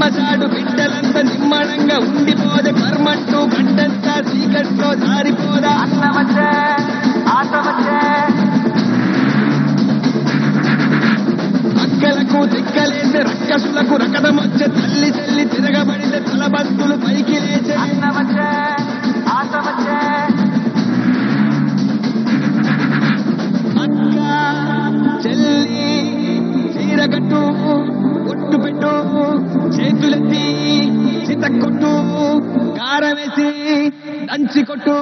ఆషాఢు బిడ్డలంతా నిమ్మడంగా ఉండిపోదే కర్మంటూ గండంతా చీకట్లో జారిపోదా అన్న వచ్చే ఆట వచ్చే అక్కలకు దిక్కలేసే రక్కసులకు రకదమొచ్చే తల్లి చెల్లి తిరగబడితే తలబంతులు పైకి లేచే అన్న వచ్చే ఆట వచ్చే అక్క చెల్లి చీరగట్టు ఒట్టు పెట్టు చేతులెత్తి చితక్కొట్టు కారమేసి దంచి కొట్టు